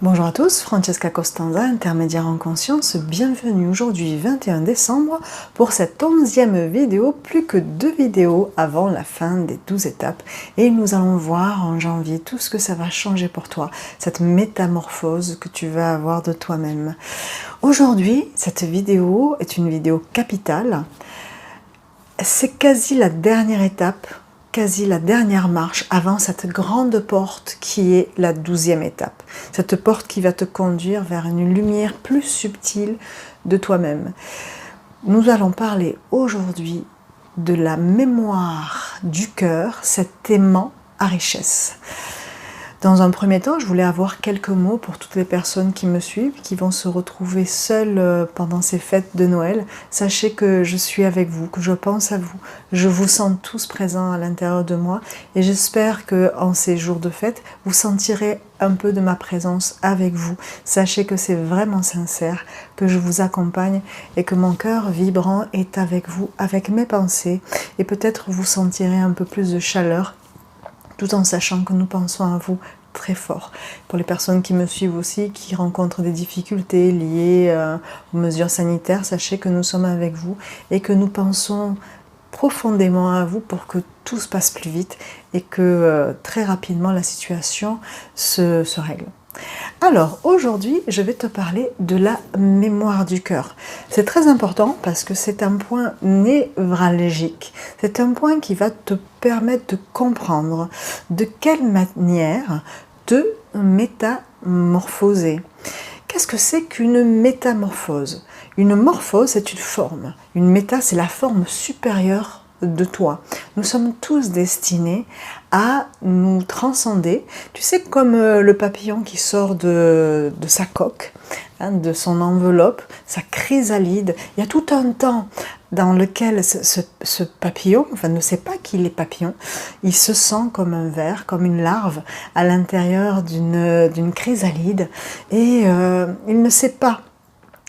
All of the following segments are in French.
Bonjour à tous, Francesca Costanza, intermédiaire en conscience, bienvenue aujourd'hui 21 décembre pour cette 11e vidéo, plus que 2 vidéos avant la fin des 12 étapes et nous allons voir en janvier tout ce que ça va changer pour toi, cette métamorphose que tu vas avoir de toi-même. Aujourd'hui, cette vidéo est une vidéo capitale, c'est quasi la dernière étape, quasi la dernière marche avant cette grande porte qui est la 12e étape. Cette porte qui va te conduire vers une lumière plus subtile de toi-même. Nous allons parler aujourd'hui de la mémoire du cœur, cet aimant à richesse. Dans un premier temps, je voulais avoir quelques mots pour toutes les personnes qui me suivent, qui vont se retrouver seules pendant ces fêtes de Noël. Sachez que je suis avec vous, que je pense à vous. Je vous sens tous présents à l'intérieur de moi et j'espère qu'en ces jours de fête, vous sentirez un peu de ma présence avec vous. Sachez que c'est vraiment sincère, que je vous accompagne et que mon cœur vibrant est avec vous, avec mes pensées et peut-être vous sentirez un peu plus de chaleur tout en sachant que nous pensons à vous très fort. Pour les personnes qui me suivent aussi, qui rencontrent des difficultés liées aux mesures sanitaires, sachez que nous sommes avec vous et que nous pensons profondément à vous pour que tout se passe plus vite et que très rapidement la situation se règle. Alors aujourd'hui, je vais te parler de la mémoire du cœur. C'est très important parce que c'est un point névralgique. C'est un point qui va te permettre de comprendre de quelle manière te métamorphoser. Qu'est-ce que c'est qu'une métamorphose? Une morphose, c'est une forme. Une méta, c'est la forme supérieure de toi. Nous sommes tous destinés à nous transcender. Tu sais, comme le papillon qui sort de sa coque, hein, de son enveloppe, sa chrysalide. Il y a tout un temps dans lequel ce papillon, enfin ne sait pas qu'il est papillon, il se sent comme un ver, comme une larve à l'intérieur d'une chrysalide et il ne sait pas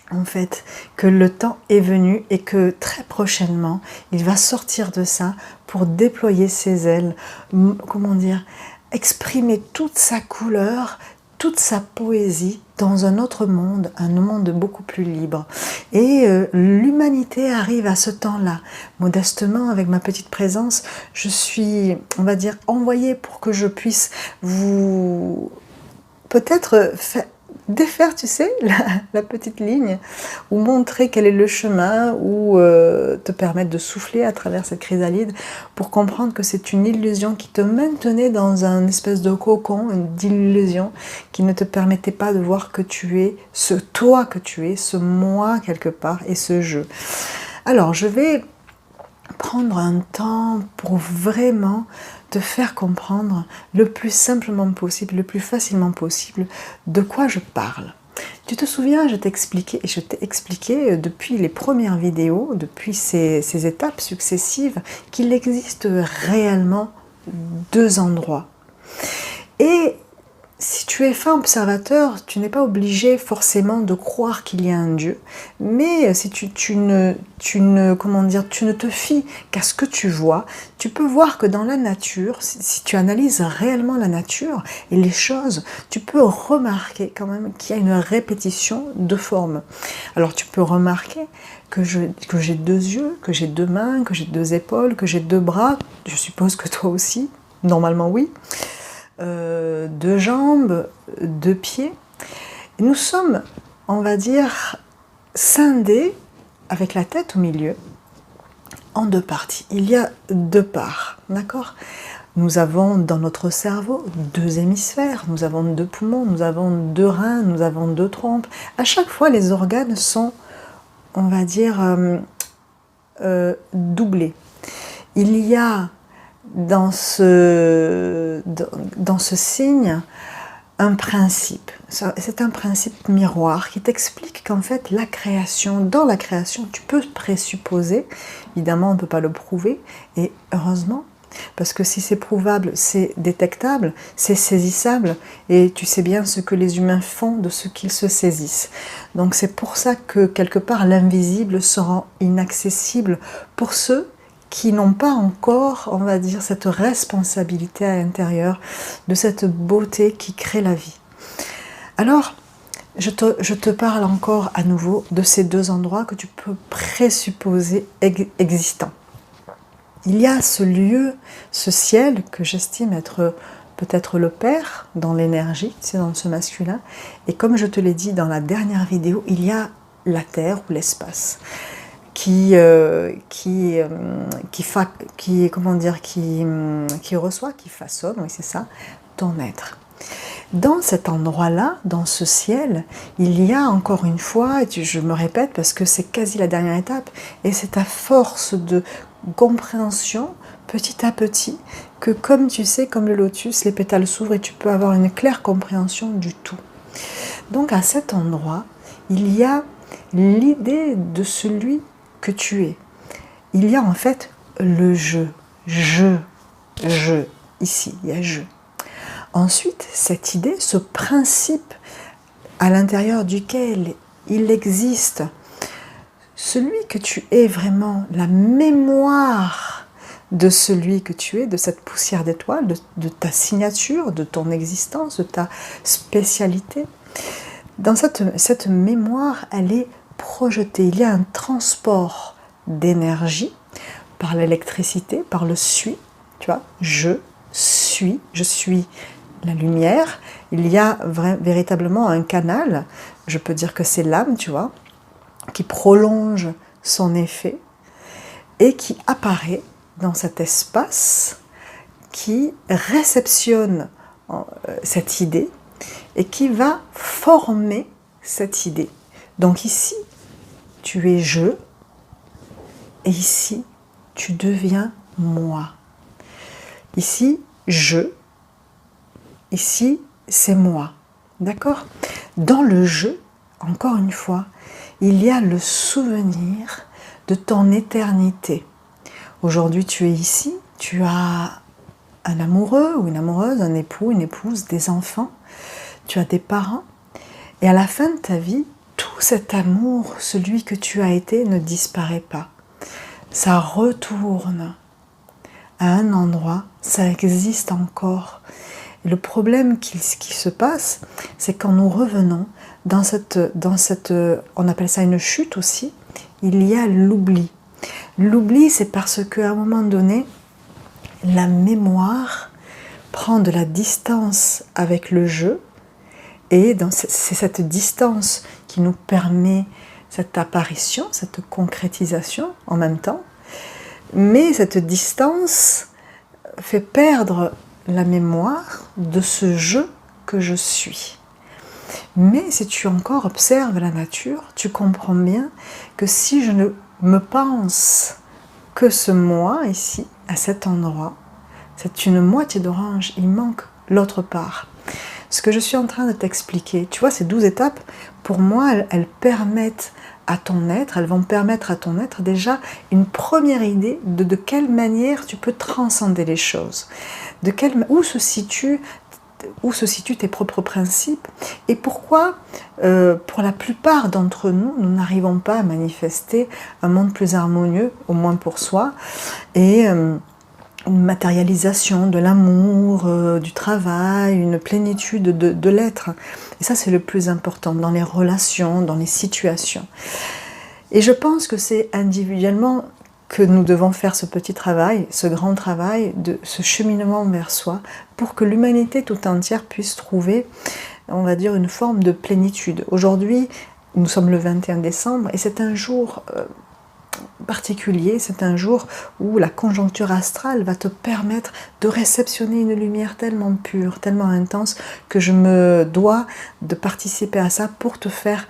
en fait, que le temps est venu et que très prochainement, il va sortir de ça pour déployer ses ailes, comment dire, exprimer toute sa couleur, toute sa poésie dans un autre monde, un monde beaucoup plus libre. Et l'humanité arrive à ce temps-là. Modestement, avec ma petite présence, je suis, on va dire, envoyée pour que je puisse vous peut-être défaire, tu sais, la petite ligne, ou montrer quel est le chemin, ou te permettre de souffler à travers cette chrysalide pour comprendre que c'est une illusion qui te maintenait dans un espèce de cocon, d'illusion qui ne te permettait pas de voir que tu es ce toi que tu es, ce moi quelque part, et ce je. Alors, je vais prendre un temps pour vraiment te faire comprendre le plus simplement possible, le plus facilement possible de quoi je parle. Tu te souviens, je t'ai expliqué depuis les premières vidéos, depuis ces étapes successives, qu'il existe réellement 2 endroits. Et si tu es fin observateur, tu n'es pas obligé forcément de croire qu'il y a un Dieu, mais si tu ne te fies qu'à ce que tu vois, tu peux voir que dans la nature, si tu analyses réellement la nature et les choses, tu peux remarquer quand même qu'il y a une répétition de formes. Alors tu peux remarquer que j'ai 2 yeux, que j'ai 2 mains, que j'ai 2 épaules, que j'ai 2 bras, je suppose que toi aussi, normalement oui. 2 jambes, 2 pieds. Et nous sommes, on va dire, scindés avec la tête au milieu en 2 parties. Il y a 2 parts, d'accord? Nous avons dans notre cerveau 2 hémisphères, nous avons 2 poumons, nous avons 2 reins, nous avons 2 trompes. À chaque fois, les organes sont, on va dire, doublés. Il y a dans ce signe un principe. C'est un principe miroir qui t'explique qu'en fait dans la création, tu peux présupposer, évidemment on ne peut pas le prouver, et heureusement, parce que si c'est prouvable, c'est détectable, c'est saisissable, et tu sais bien ce que les humains font de ce qu'ils se saisissent. Donc c'est pour ça que quelque part l'invisible se rend inaccessible pour ceux qui n'ont pas encore, on va dire, cette responsabilité à l'intérieur de cette beauté qui crée la vie. Alors, je te parle encore à nouveau de ces deux endroits que tu peux présupposer existants. Il y a ce lieu, ce ciel que j'estime être peut-être le père dans l'énergie, c'est dans ce masculin. Et comme je te l'ai dit dans la dernière vidéo, il y a la terre ou l'espace qui reçoit, qui façonne, oui c'est ça, ton être. Dans cet endroit-là, dans ce ciel, il y a encore une fois, et je me répète parce que c'est quasi la dernière étape, et c'est à force de compréhension, petit à petit, que comme tu sais, comme le lotus, les pétales s'ouvrent et tu peux avoir une claire compréhension du tout. Donc à cet endroit, il y a l'idée de celui que tu es. Il y a en fait le je, ici, il y a je. Ensuite, cette idée, ce principe à l'intérieur duquel il existe, celui que tu es vraiment, la mémoire de celui que tu es, de cette poussière d'étoile, de ta signature, de ton existence, de ta spécialité. Dans cette mémoire, elle est projetée. Il y a un transport d'énergie par l'électricité, par le suis, tu vois, je suis la lumière. Il y a véritablement un canal, je peux dire que c'est l'âme, tu vois, qui prolonge son effet et qui apparaît dans cet espace, qui réceptionne cette idée et qui va former cette idée. Donc ici, tu es je, et ici, tu deviens moi. Ici, je, ici, c'est moi. D'accord? Dans le je, encore une fois, il y a le souvenir de ton éternité. Aujourd'hui, tu es ici, tu as un amoureux ou une amoureuse, un époux, une épouse, des enfants, tu as des parents, et à la fin de ta vie, tout cet amour, celui que tu as été, ne disparaît pas. Ça retourne à un endroit, ça existe encore. Et le problème qui se passe, c'est quand nous revenons dans cette, on appelle ça une chute aussi, il y a l'oubli. L'oubli, c'est parce qu'à un moment donné, la mémoire prend de la distance avec le jeu, et c'est cette distance qui nous permet cette apparition, cette concrétisation en même temps, mais cette distance fait perdre la mémoire de ce jeu que je suis. Mais si tu encore observes la nature, tu comprends bien que si je ne me pense que ce moi ici, à cet endroit, c'est une moitié d'orange, il manque l'autre part. Ce que je suis en train de t'expliquer, tu vois, ces 12 étapes, pour moi, elles permettent à ton être, elles vont permettre à ton être déjà une première idée de quelle manière tu peux transcender les choses, où se situent tes propres principes et pourquoi, pour la plupart d'entre nous, nous n'arrivons pas à manifester un monde plus harmonieux, au moins pour soi, et une matérialisation de l'amour, du travail, une plénitude de l'être. Et ça, c'est le plus important dans les relations, dans les situations. Et je pense que c'est individuellement que nous devons faire ce petit travail, ce grand travail, de ce cheminement vers soi, pour que l'humanité tout entière puisse trouver, on va dire, une forme de plénitude. Aujourd'hui, nous sommes le 21 décembre, et c'est un jour particulier, c'est un jour où la conjoncture astrale va te permettre de réceptionner une lumière tellement pure, tellement intense, que je me dois de participer à ça pour te faire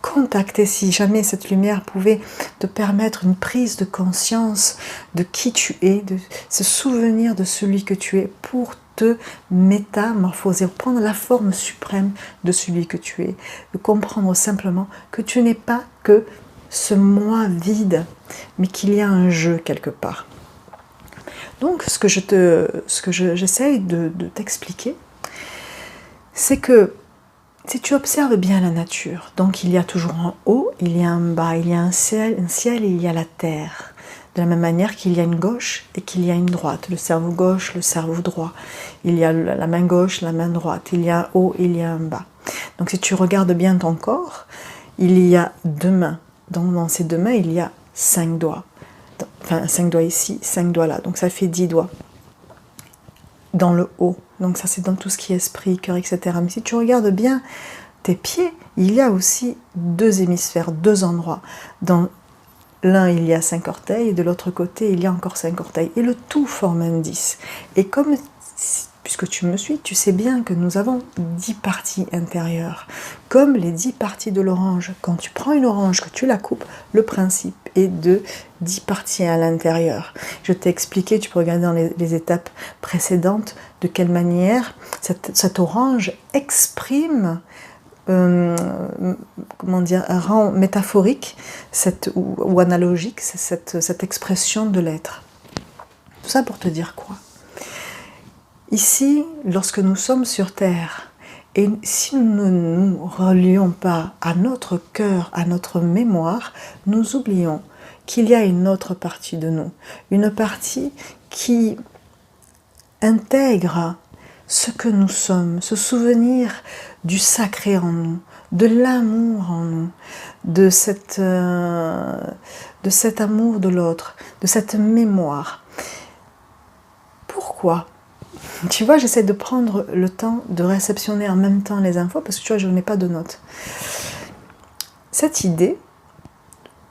contacter, si jamais cette lumière pouvait te permettre une prise de conscience de qui tu es, de se souvenir de celui que tu es, pour te métamorphoser, prendre la forme suprême de celui que tu es, de comprendre simplement que tu n'es pas que ce moi vide, mais qu'il y a un jeu quelque part. Donc ce que j'essaye de t'expliquer, c'est que si tu observes bien la nature, donc il y a toujours un haut, il y a un bas, il y a un ciel et il y a la terre. De la même manière qu'il y a une gauche et qu'il y a une droite, le cerveau gauche, le cerveau droit. Il y a la main gauche, la main droite, il y a un haut, il y a un bas. Donc si tu regardes bien ton corps, il y a 2 mains. Donc dans ces 2 mains, il y a 5 doigts. Enfin, 5 doigts ici, 5 doigts là. Donc ça fait 10 doigts. Dans le haut. Donc ça c'est dans tout ce qui est esprit, cœur, etc. Mais si tu regardes bien tes pieds, il y a aussi 2 hémisphères, 2 endroits. Dans l'un, il y a 5 orteils, et de l'autre côté, il y a encore 5 orteils. Et le tout forme un 10. Et comme, puisque tu me suis, tu sais bien que nous avons 10 parties intérieures. Comme les 10 parties de l'orange. Quand tu prends une orange, que tu la coupes, le principe est de 10 parties à l'intérieur. Je t'ai expliqué, tu peux regarder dans les étapes précédentes, de quelle manière cette orange exprime comment dire, rend métaphorique ou analogique cette expression de l'être. Tout ça pour te dire quoi? Ici, lorsque nous sommes sur Terre, et si nous ne nous relions pas à notre cœur, à notre mémoire, nous oublions qu'il y a une autre partie de nous, une partie qui intègre ce que nous sommes, ce souvenir du sacré en nous, de l'amour en nous, de cet amour de l'autre, de cette mémoire. Pourquoi? Tu vois, j'essaie de prendre le temps de réceptionner en même temps les infos, parce que tu vois, je n'ai pas de notes. Cette idée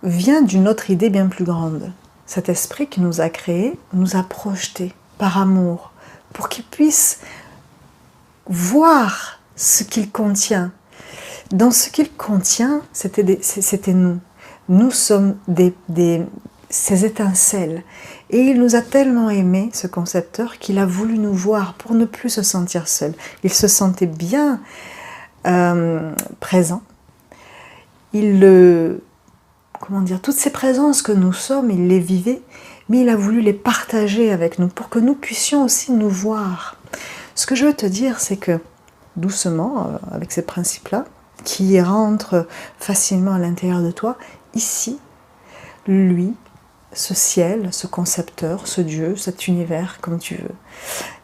vient d'une autre idée bien plus grande. Cet esprit qui nous a créés, nous a projetés par amour, pour qu'il puisse voir ce qu'il contient. Dans ce qu'il contient, c'était nous. Nous sommes ces étincelles. Et il nous a tellement aimés, ce concepteur, qu'il a voulu nous voir pour ne plus se sentir seul. Il se sentait bien présent. Comment dire, toutes ces présences que nous sommes, il les vivait, mais il a voulu les partager avec nous pour que nous puissions aussi nous voir. Ce que je veux te dire, c'est que doucement, avec ces principes-là, qui rentrent facilement à l'intérieur de toi, ici, lui, ce ciel, ce concepteur, ce Dieu, cet univers, comme tu veux,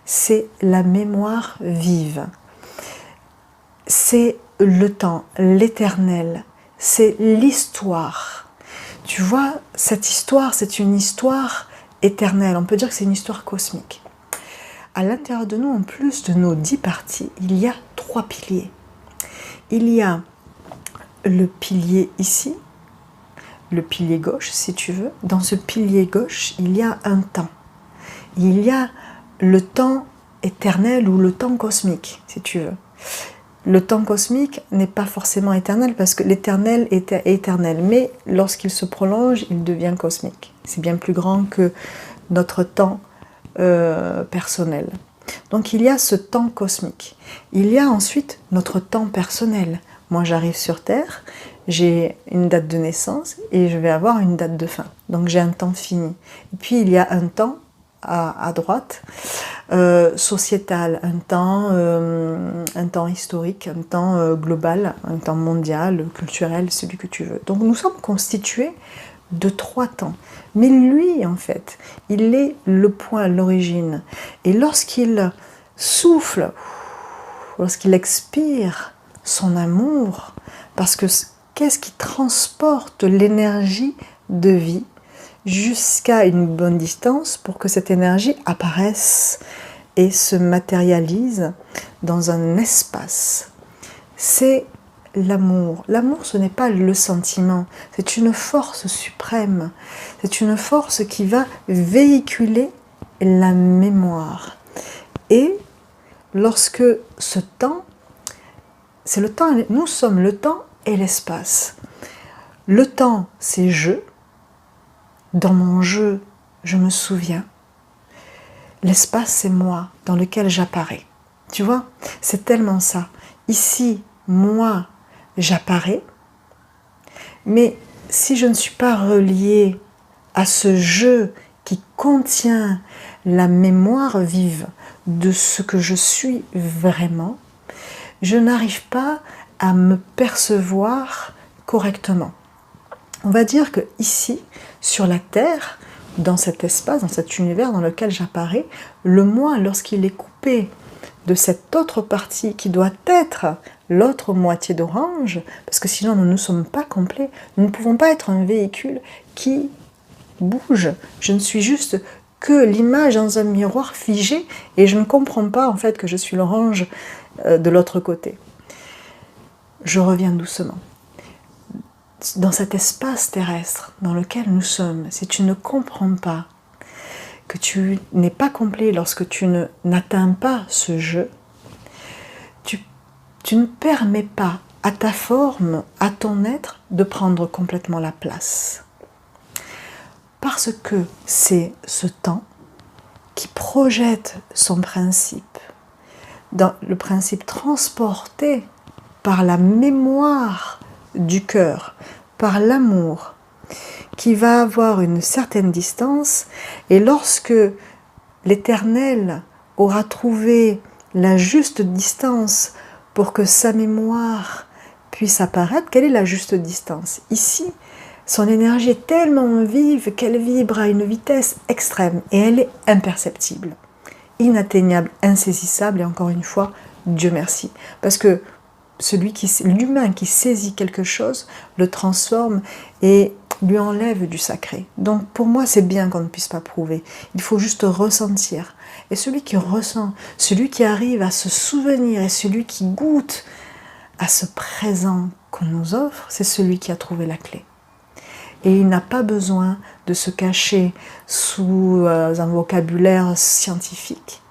c'est la mémoire vive. C'est le temps, l'éternel, c'est l'histoire. Tu vois, cette histoire, c'est une histoire éternelle. On peut dire que c'est une histoire cosmique. À l'intérieur de nous, en plus de nos 10 parties, il y a 3 piliers. Il y a le pilier ici, le pilier gauche, si tu veux. Dans ce pilier gauche, il y a un temps. Il y a le temps éternel ou le temps cosmique, si tu veux. Le temps cosmique n'est pas forcément éternel parce que l'éternel est éternel, mais lorsqu'il se prolonge, il devient cosmique. C'est bien plus grand que notre temps personnel. Donc il y a ce temps cosmique. Il y a ensuite notre temps personnel. Moi j'arrive sur Terre, j'ai une date de naissance et je vais avoir une date de fin. Donc j'ai un temps fini. Et puis il y a un temps à droite, sociétal, un temps historique, un temps global, un temps mondial, culturel, celui que tu veux. Donc nous sommes constitués de 3 temps. Mais lui, en fait, il est le point, l'origine. Et lorsqu'il souffle, lorsqu'il expire son amour, parce que qu'est-ce qui transporte l'énergie de vie jusqu'à une bonne distance pour que cette énergie apparaisse et se matérialise dans un espace? C'est l'amour. L'amour, ce n'est pas le sentiment, c'est une force suprême. C'est une force qui va véhiculer la mémoire. Et lorsque ce temps, c'est le temps, nous sommes le temps et l'espace. Le temps, c'est je. Dans mon jeu, je me souviens. L'espace, c'est moi, dans lequel j'apparais. Tu vois, c'est tellement ça. Ici, moi, j'apparais. Mais si je ne suis pas reliée à ce jeu qui contient la mémoire vive de ce que je suis vraiment, je n'arrive pas à me percevoir correctement. On va dire que ici, sur la Terre, dans cet espace, dans cet univers dans lequel j'apparais, le moi, lorsqu'il est coupé de cette autre partie qui doit être l'autre moitié d'orange, parce que sinon nous ne sommes pas complets. Nous ne pouvons pas être un véhicule qui bouge. Je ne suis juste que l'image dans un miroir figé et je ne comprends pas en fait que je suis l'orange de l'autre côté. Je reviens doucement. Dans cet espace terrestre dans lequel nous sommes, si tu ne comprends pas que tu n'es pas complet lorsque tu n'atteins pas ce jeu, tu ne permets pas à ta forme, à ton être, de prendre complètement la place. Parce que c'est ce temps qui projette son principe, dans le principe transporté par la mémoire du cœur, par l'amour, qui va avoir une certaine distance, et lorsque l'Éternel aura trouvé la juste distance pour que sa mémoire puisse apparaître, quelle est la juste distance? Ici, son énergie est tellement vive qu'elle vibre à une vitesse extrême et elle est imperceptible, inatteignable, insaisissable, et encore une fois, Dieu merci. Parce que l'humain qui saisit quelque chose le transforme et lui enlève du sacré. Donc pour moi, c'est bien qu'on ne puisse pas prouver. Il faut juste ressentir. Et celui qui ressent, celui qui arrive à se souvenir et celui qui goûte à ce présent qu'on nous offre, c'est celui qui a trouvé la clé. Et il n'a pas besoin de se cacher sous un vocabulaire scientifique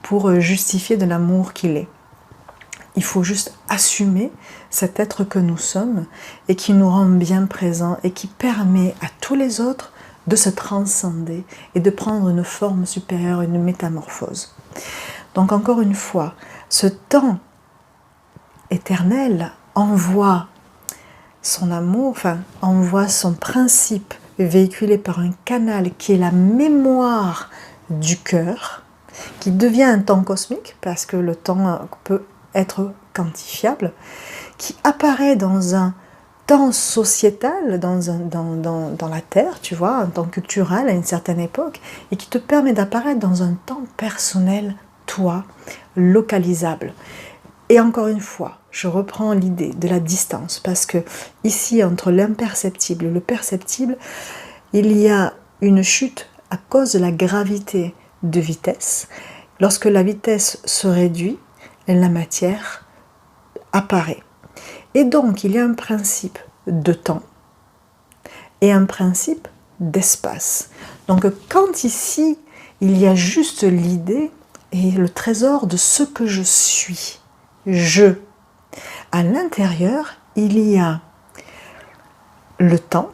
pour justifier de l'amour qu'il est. Il faut juste assumer cet être que nous sommes et qui nous rend bien présents et qui permet à tous les autres de se transcender et de prendre une forme supérieure, une métamorphose. Donc encore une fois, ce temps éternel envoie son amour, enfin envoie son principe véhiculé par un canal qui est la mémoire du cœur, qui devient un temps cosmique, parce que le temps peut être quantifiable, qui apparaît dans un temps sociétal, dans la Terre, tu vois, un temps culturel à une certaine époque, et qui te permet d'apparaître dans un temps personnel, toi, localisable. Et encore une fois, je reprends l'idée de la distance, parce que ici, entre l'imperceptible et le perceptible, il y a une chute à cause de la gravité de vitesse. Lorsque la vitesse se réduit, la matière apparaît. Et donc, il y a un principe de temps et un principe d'espace. Donc, quand ici, il y a juste l'idée et le trésor de ce que je suis, je. À l'intérieur, il y a le temps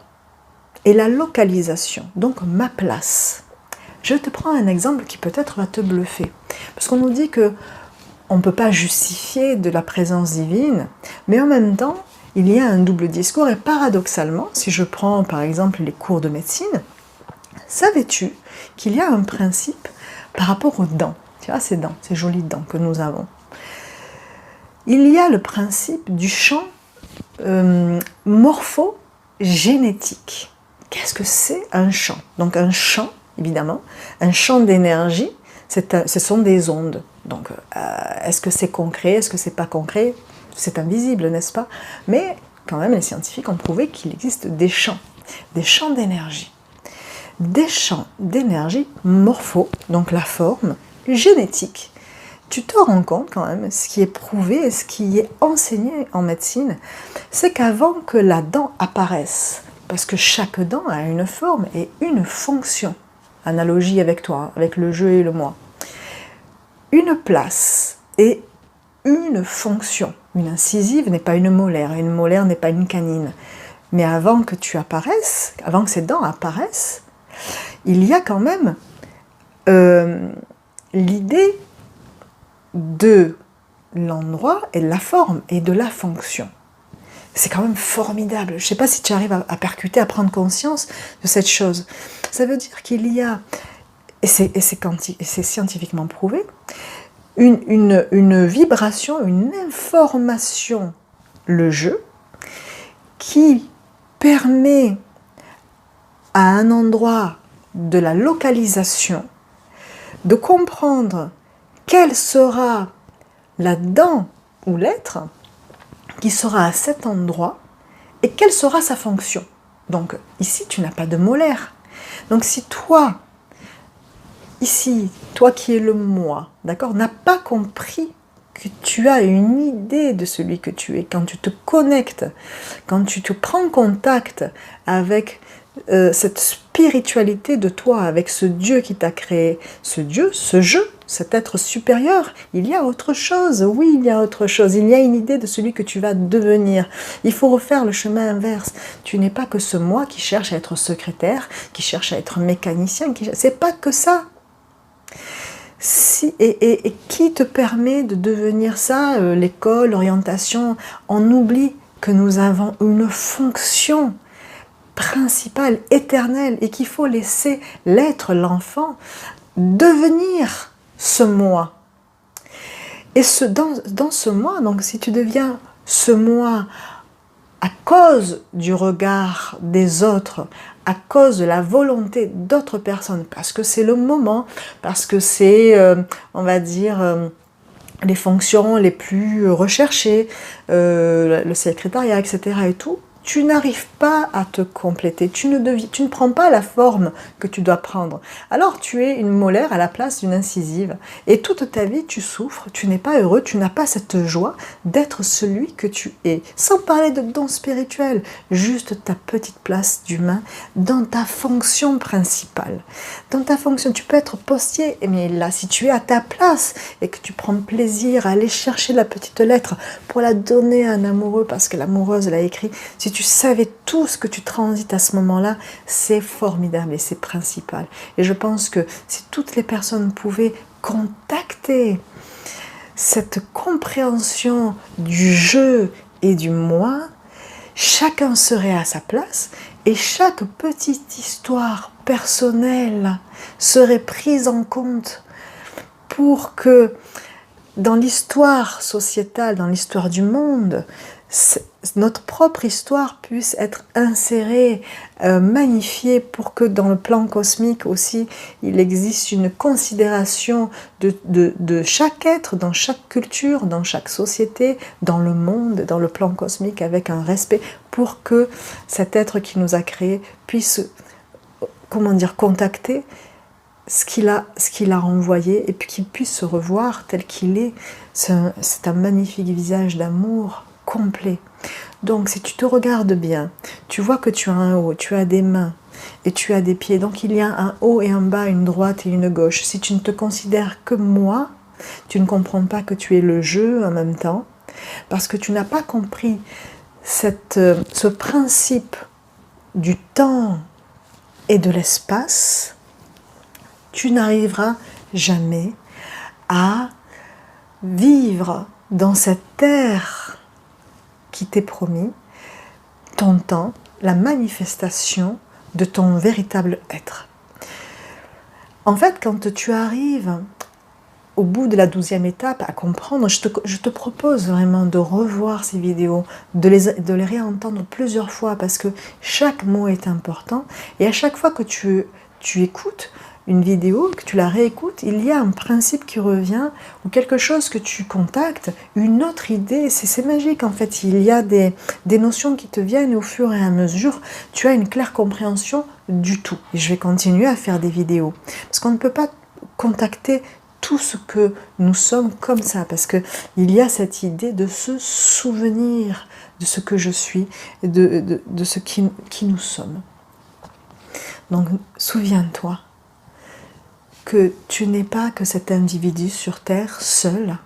et la localisation, donc ma place. Je te prends un exemple qui peut-être va te bluffer. Parce qu'on nous dit que on ne peut pas justifier de la présence divine, mais en même temps, il y a un double discours. Et paradoxalement, si je prends par exemple les cours de médecine, savais-tu qu'il y a un principe par rapport aux dents? Tu vois, ces dents, ces jolies dents que nous avons. Il y a le principe du champ morphogénétique. Qu'est-ce que c'est un champ? Donc un champ, évidemment, un champ d'énergie, ce sont des ondes. Donc est-ce que c'est concret? Est-ce que c'est pas concret? C'est invisible, n'est-ce pas? Mais quand même, les scientifiques ont prouvé qu'il existe des champs d'énergie. Des champs d'énergie morpho, donc la forme, génétique. Tu te rends compte quand même, ce qui est prouvé et ce qui est enseigné en médecine, c'est qu'avant que la dent apparaisse, parce que chaque dent a une forme et une fonction, analogie avec toi, avec le je et le moi, une place et une fonction. Une incisive n'est pas une molaire n'est pas une canine. Mais avant que tu apparaisses, avant que ces dents apparaissent, il y a quand même l'idée de l'endroit et de la forme et de la fonction. C'est quand même formidable. Je ne sais pas si tu arrives à percuter, à prendre conscience de cette chose. Ça veut dire qu'il y a, et c'est scientifiquement prouvé, une vibration, une information, le jeu, qui permet à un endroit de la localisation de comprendre quelle sera la dent ou l'être qui sera à cet endroit et quelle sera sa fonction. Donc ici, tu n'as pas de molaire. Donc si toi, ici, toi qui es le moi, d'accord, n'as pas compris que tu as une idée de celui que tu es, quand tu te connectes, quand tu te prends contact avec cette spiritualité de toi, avec ce Dieu qui t'a créé, ce Dieu, ce jeu, cet être supérieur, il y a autre chose, oui, il y a autre chose, il y a une idée de celui que tu vas devenir. Il faut refaire le chemin inverse. Tu n'es pas que ce moi qui cherche à être secrétaire, qui cherche à être mécanicien, c'est pas que ça. Et qui te permet de devenir ça, l'école, l'orientation, on oublie que nous avons une fonction principale, éternelle, et qu'il faut laisser l'être, l'enfant, devenir ce moi. Et dans ce moi, donc si tu deviens ce moi à cause du regard des autres, à cause de la volonté d'autres personnes, parce que c'est le moment, parce que c'est, on va dire, les fonctions les plus recherchées, le secrétariat, etc. et tout, tu n'arrives pas à te compléter, tu ne prends pas la forme que tu dois prendre. Alors tu es une molaire à la place d'une incisive. Et toute ta vie, tu souffres, tu n'es pas heureux, tu n'as pas cette joie d'être celui que tu es. Sans parler de don spirituel, juste ta petite place d'humain dans ta fonction principale. Dans ta fonction, tu peux être postier, mais là, si tu es à ta place et que tu prends plaisir à aller chercher la petite lettre pour la donner à un amoureux parce que l'amoureuse l'a écrit, si tu savais tout ce que tu transites à ce moment-là, c'est formidable et c'est principal. Et je pense que si toutes les personnes pouvaient contacter cette compréhension du jeu et du moi, chacun serait à sa place et chaque petite histoire personnelle serait prise en compte pour que dans l'histoire sociétale, dans l'histoire du monde, notre propre histoire puisse être insérée, magnifiée pour que dans le plan cosmique aussi, il existe une considération de chaque être, dans chaque culture, dans chaque société, dans le monde, dans le plan cosmique, avec un respect pour que cet être qui nous a créés puisse, comment dire, contacter ce qu'il a renvoyé et puis qu'il puisse se revoir tel qu'il est. C'est un magnifique visage d'amour complet. Donc si tu te regardes bien, tu vois que tu as un haut, tu as des mains et tu as des pieds. Donc il y a un haut et un bas, une droite et une gauche. Si tu ne te considères que moi, tu ne comprends pas que tu es le jeu en même temps, parce que tu n'as pas compris ce principe du temps et de l'espace. Tu n'arriveras jamais à vivre dans cette terre qui t'est promis, ton temps, la manifestation de ton véritable être. En fait, quand tu arrives au bout de la 12e étape à comprendre, je te propose vraiment de revoir ces vidéos, de les réentendre plusieurs fois parce que chaque mot est important et à chaque fois que tu écoutes une vidéo, que tu la réécoutes, il y a un principe qui revient ou quelque chose que tu contactes, une autre idée, c'est magique en fait, il y a des notions qui te viennent et au fur et à mesure, tu as une claire compréhension du tout. Et je vais continuer à faire des vidéos parce qu'on ne peut pas contacter tout ce que nous sommes comme ça, parce qu'il y a cette idée de se souvenir de ce que je suis, de ce qui nous sommes. Donc souviens-toi que tu n'es pas que cet individu sur Terre seul,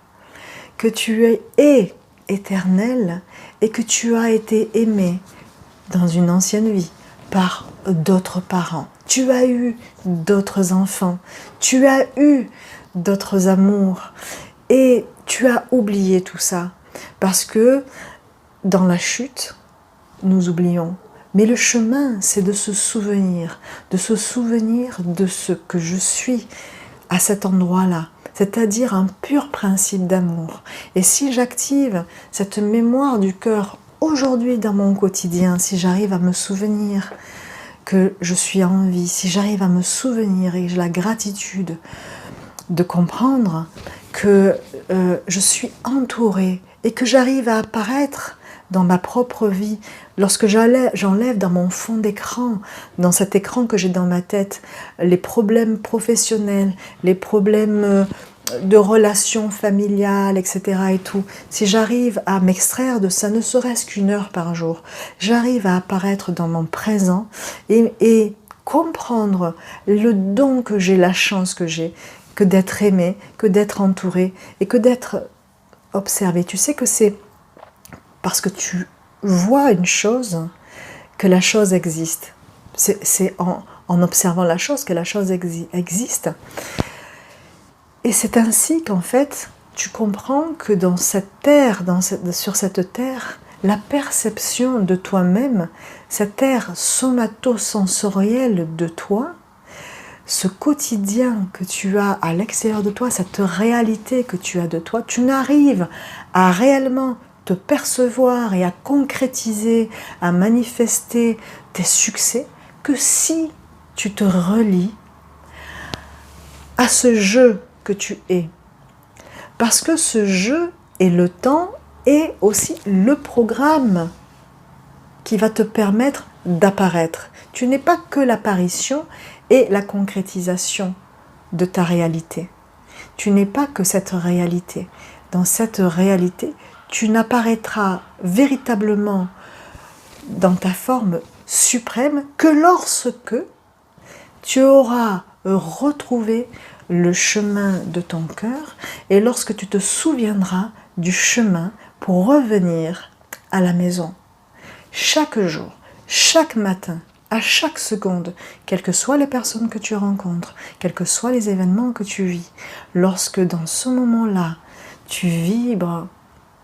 que tu es éternel et que tu as été aimé dans une ancienne vie par d'autres parents. Tu as eu d'autres enfants, tu as eu d'autres amours et tu as oublié tout ça parce que dans la chute, nous oublions. Mais le chemin, c'est de se souvenir de ce que je suis à cet endroit-là, c'est-à-dire un pur principe d'amour. Et si j'active cette mémoire du cœur aujourd'hui dans mon quotidien, si j'arrive à me souvenir que je suis en vie, si j'arrive à me souvenir et que j'ai la gratitude de comprendre que je suis entourée et que j'arrive à apparaître dans ma propre vie, lorsque j'enlève dans mon fond d'écran, dans cet écran que j'ai dans ma tête, les problèmes professionnels, les problèmes de relations familiales, etc. et tout, si j'arrive à m'extraire de ça, ne serait-ce qu'une heure par jour, j'arrive à apparaître dans mon présent et comprendre le don que j'ai, la chance que j'ai, que d'être aimé, que d'être entouré et que d'être observé. Tu sais que c'est parce que tu vois une chose que la chose existe. C'est en observant la chose que la chose existe. Et c'est ainsi qu'en fait, tu comprends que dans cette terre, sur cette terre, la perception de toi-même, cette terre somatosensorielle de toi, ce quotidien que tu as à l'extérieur de toi, cette réalité que tu as de toi, tu n'arrives à réellement te percevoir et à concrétiser, à manifester tes succès que si tu te relis à ce jeu que tu es. Parce que ce jeu et le temps est aussi le programme qui va te permettre d'apparaître. Tu n'es pas que l'apparition et la concrétisation de ta réalité. Tu n'es pas que cette réalité. Dans cette réalité, tu n'apparaîtras véritablement dans ta forme suprême que lorsque tu auras retrouvé le chemin de ton cœur et lorsque tu te souviendras du chemin pour revenir à la maison. Chaque jour, chaque matin, à chaque seconde, quelles que soient les personnes que tu rencontres, quels que soient les événements que tu vis, lorsque dans ce moment-là, tu vibres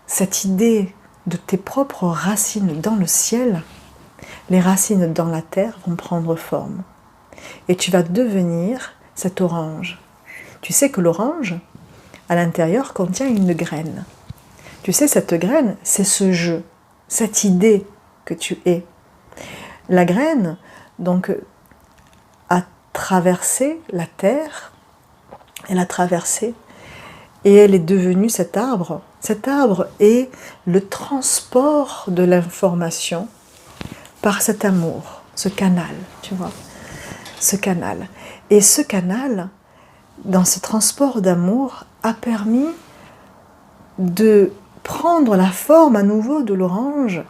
cette idée de tes propres racines dans le ciel, les racines dans la terre vont prendre forme. Et tu vas devenir cet orange. Tu sais que l'orange, à l'intérieur, contient une graine. Tu sais, cette graine, c'est ce jeu, cette idée que tu es. La graine, donc, a traversé la terre, elle a traversé, et elle est devenue cet arbre. Cet arbre est le transport de l'information par cet amour, ce canal, tu vois, ce canal. Et ce canal, dans ce transport d'amour, a permis de prendre la forme à nouveau de l'orange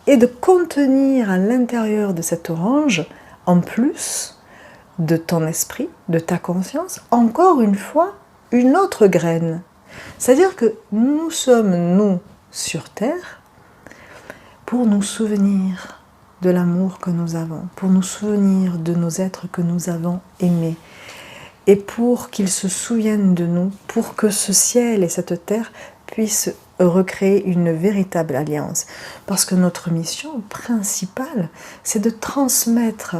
et de contenir à l'intérieur de cet orange, en plus de ton esprit, de ta conscience, encore une fois, une autre graine. C'est-à-dire que nous sommes, nous, sur Terre, pour nous souvenir de l'amour que nous avons, pour nous souvenir de nos êtres que nous avons aimés, et pour qu'ils se souviennent de nous, pour que ce ciel et cette terre puissent recréer une véritable alliance. Parce que notre mission principale, c'est de transmettre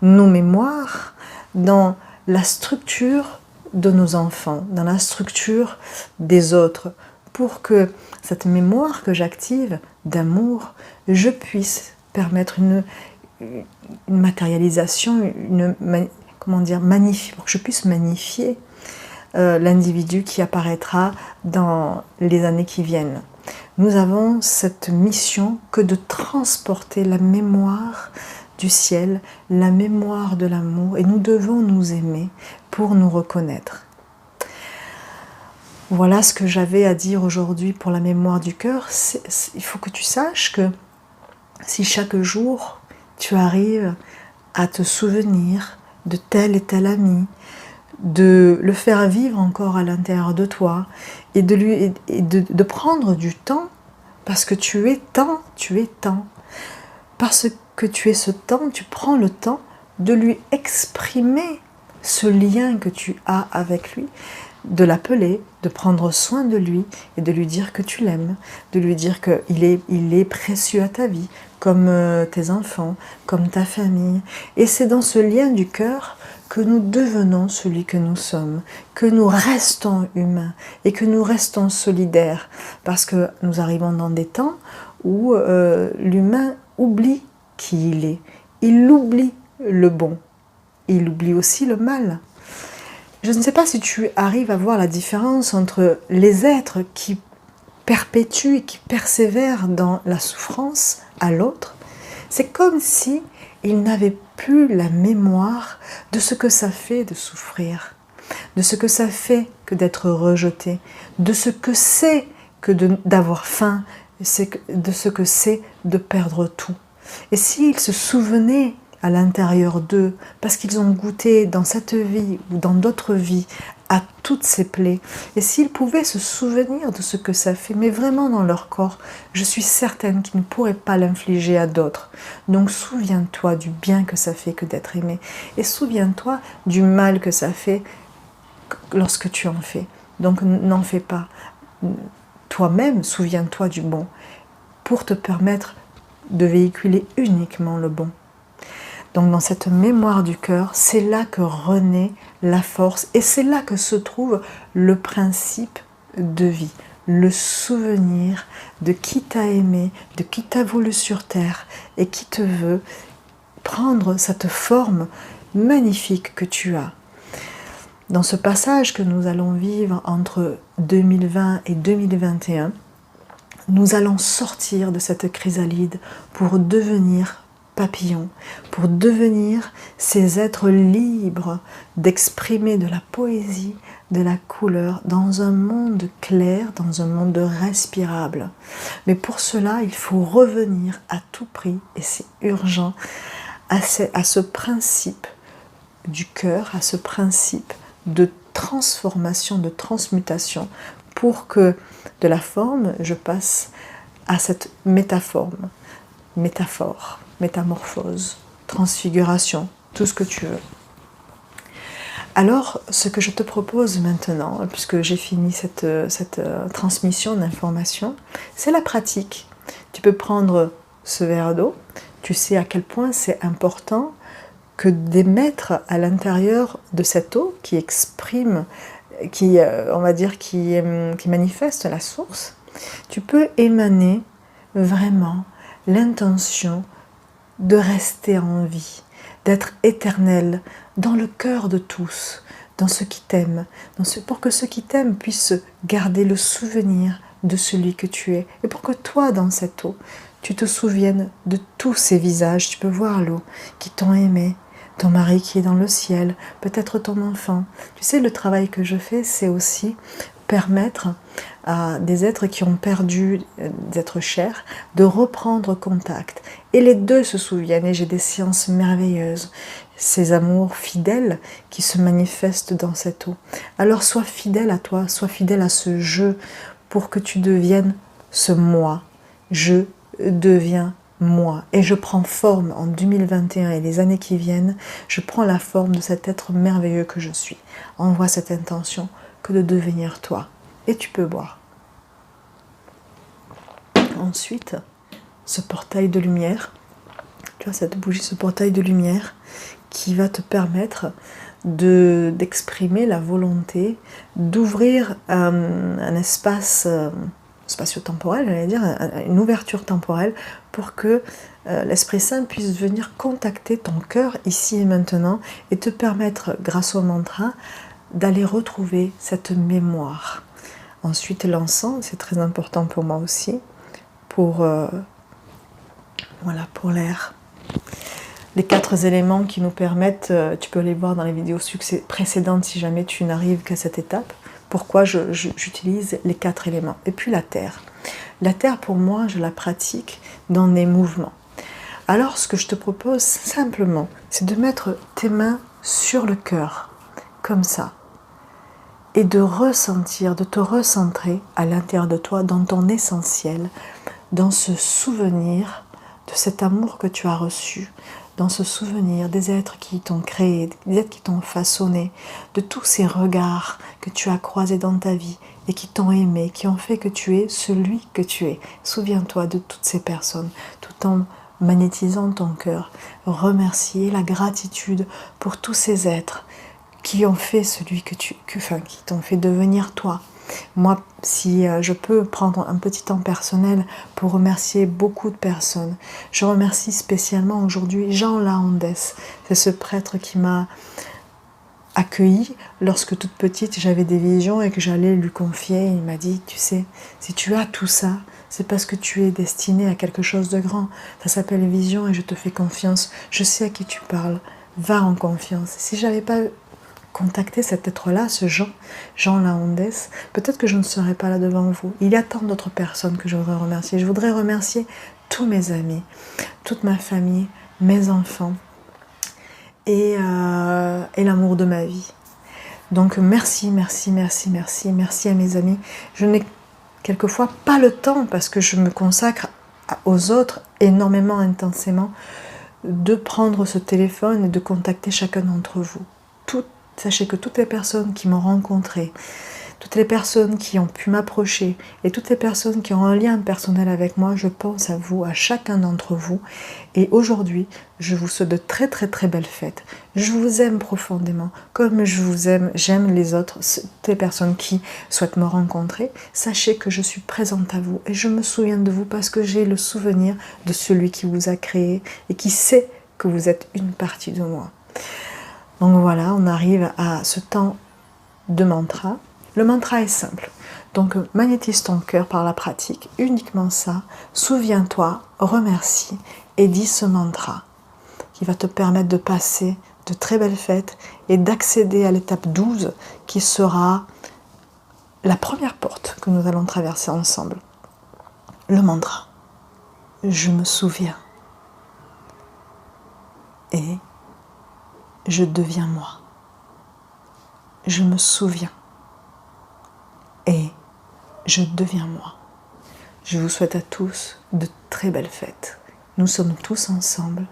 nos mémoires dans la structure de nos enfants, dans la structure des autres, pour que cette mémoire que j'active d'amour, je puisse permettre une matérialisation, pour que je puisse magnifier l'individu qui apparaîtra dans les années qui viennent. Nous avons cette mission que de transporter la mémoire du ciel, la mémoire de l'amour, et nous devons nous aimer pour nous reconnaître. Voilà ce que j'avais à dire aujourd'hui pour la mémoire du cœur. Il faut que tu saches que si chaque jour tu arrives à te souvenir de tel et tel ami, de le faire vivre encore à l'intérieur de toi et de prendre du temps, parce que tu es temps, parce que tu es ce temps, tu prends le temps de lui exprimer ce lien que tu as avec lui, de l'appeler, de prendre soin de lui et de lui dire que tu l'aimes, de lui dire qu'il est précieux à ta vie, comme tes enfants, comme ta famille. Et c'est dans ce lien du cœur que nous devenons celui que nous sommes, que nous restons humains et que nous restons solidaires, parce que nous arrivons dans des temps où l'humain oublie qui il est, il oublie le bon, il oublie aussi le mal. Je ne sais pas si tu arrives à voir la différence entre les êtres qui perpétue et qui persévère dans la souffrance à l'autre, c'est comme si il n'avait plus la mémoire de ce que ça fait de souffrir, de ce que ça fait que d'être rejeté, de ce que c'est que d'avoir faim, de ce que c'est de perdre tout. Et s'ils se souvenaient à l'intérieur d'eux, parce qu'ils ont goûté dans cette vie ou dans d'autres vies à toutes ces plaies, et s'ils pouvaient se souvenir de ce que ça fait, mais vraiment dans leur corps, je suis certaine qu'ils ne pourraient pas l'infliger à d'autres. Donc souviens-toi du bien que ça fait que d'être aimé, et souviens-toi du mal que ça fait lorsque tu en fais. Donc n'en fais pas. Toi-même, souviens-toi du bon, pour te permettre de véhiculer uniquement le bon. Donc dans cette mémoire du cœur, c'est là que renaît la force et c'est là que se trouve le principe de vie, le souvenir de qui t'a aimé, de qui t'a voulu sur terre et qui te veut prendre cette forme magnifique que tu as. Dans ce passage que nous allons vivre entre 2020 et 2021, nous allons sortir de cette chrysalide pour devenir papillons, pour devenir ces êtres libres d'exprimer de la poésie, de la couleur dans un monde clair, dans un monde respirable. Mais pour cela, il faut revenir à tout prix, et c'est urgent, à ce principe du cœur, à ce principe de transformation, de transmutation, pour que de la forme, je passe à cette métaphore, métamorphose, transfiguration, tout ce que tu veux. Alors, ce que je te propose maintenant, puisque j'ai fini cette transmission d'informations, c'est la pratique. Tu peux prendre ce verre d'eau, tu sais à quel point c'est important que d'émettre à l'intérieur de cette eau qui exprime, qui manifeste la source, tu peux émaner vraiment l'intention de rester en vie, d'être éternel dans le cœur de tous, dans ceux qui t'aiment, pour que ceux qui t'aiment puissent garder le souvenir de celui que tu es, et pour que toi, dans cette eau, tu te souviennes de tous ces visages. Tu peux voir l'eau qui t'ont aimé, ton mari qui est dans le ciel, peut-être ton enfant. Tu sais, le travail que je fais, c'est aussi permettre à des êtres qui ont perdu des êtres chers de reprendre contact. Et les deux se souviennent, et j'ai des séances merveilleuses, ces amours fidèles qui se manifestent dans cette eau. Alors sois fidèle à toi, sois fidèle à ce jeu pour que tu deviennes ce moi. Je deviens moi. Et je prends forme en 2021 et les années qui viennent, je prends la forme de cet être merveilleux que je suis. Envoie cette intention que de devenir toi. Et tu peux boire. Ensuite, ce portail de lumière, tu vois cette bougie, ce portail de lumière qui va te permettre d'exprimer la volonté, d'ouvrir un espace spatio-temporel, j'allais dire, une ouverture temporelle pour que l'Esprit Saint puisse venir contacter ton cœur ici et maintenant et te permettre, grâce au mantra, d'aller retrouver cette mémoire. Ensuite, l'encens, c'est très important pour moi aussi, pour l'air. Les 4 éléments qui nous permettent, tu peux les voir dans les vidéos précédentes si jamais tu n'arrives qu'à cette étape, pourquoi j'utilise les 4 éléments. Et puis la terre. La terre, pour moi, je la pratique dans des mouvements. Alors, ce que je te propose simplement, c'est de mettre tes mains sur le cœur, comme ça, et de ressentir, de te recentrer à l'intérieur de toi, dans ton essentiel, dans ce souvenir de cet amour que tu as reçu, dans ce souvenir des êtres qui t'ont créé, des êtres qui t'ont façonné, de tous ces regards que tu as croisés dans ta vie et qui t'ont aimé, qui ont fait que tu es celui que tu es. Souviens-toi de toutes ces personnes, tout en magnétisant ton cœur. Remercier la gratitude pour tous ces êtres qui ont fait celui qui t'ont fait devenir toi. Moi, si je peux prendre un petit temps personnel pour remercier beaucoup de personnes, je remercie spécialement aujourd'hui Jean Laondès. C'est ce prêtre qui m'a accueilli lorsque toute petite j'avais des visions et que j'allais lui confier. Il m'a dit, tu sais, si tu as tout ça, c'est parce que tu es destinée à quelque chose de grand. Ça s'appelle vision et je te fais confiance. Je sais à qui tu parles. Va en confiance. Si j'avais pas contacté cet être-là, ce Jean Laondès, peut-être que je ne serais pas là devant vous. Il y a tant d'autres personnes que je voudrais remercier. Je voudrais remercier tous mes amis, toute ma famille, mes enfants et l'amour de ma vie. Donc merci, merci, merci, merci, merci à mes amis. Je n'ai quelquefois pas le temps parce que je me consacre aux autres énormément, intensément, de prendre ce téléphone et de contacter chacun d'entre vous. Sachez que toutes les personnes qui m'ont rencontré, toutes les personnes qui ont pu m'approcher et toutes les personnes qui ont un lien personnel avec moi, je pense à vous, à chacun d'entre vous. Et aujourd'hui, je vous souhaite de très très très belles fêtes. Je vous aime profondément, comme je vous aime, j'aime les autres, toutes les personnes qui souhaitent me rencontrer. Sachez que je suis présente à vous et je me souviens de vous parce que j'ai le souvenir de celui qui vous a créé et qui sait que vous êtes une partie de moi. Donc voilà, on arrive à ce temps de mantra. Le mantra est simple. Donc magnétise ton cœur par la pratique, uniquement ça. Souviens-toi, remercie et dis ce mantra qui va te permettre de passer de très belles fêtes et d'accéder à l'étape 12 qui sera la première porte que nous allons traverser ensemble. Le mantra. Je me souviens. Et je deviens moi. Je me souviens. Et je deviens moi. Je vous souhaite à tous de très belles fêtes. Nous sommes tous ensemble.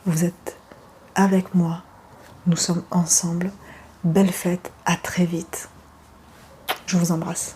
Vous êtes avec moi. Nous sommes ensemble. Belle fête. À très vite. Je vous embrasse.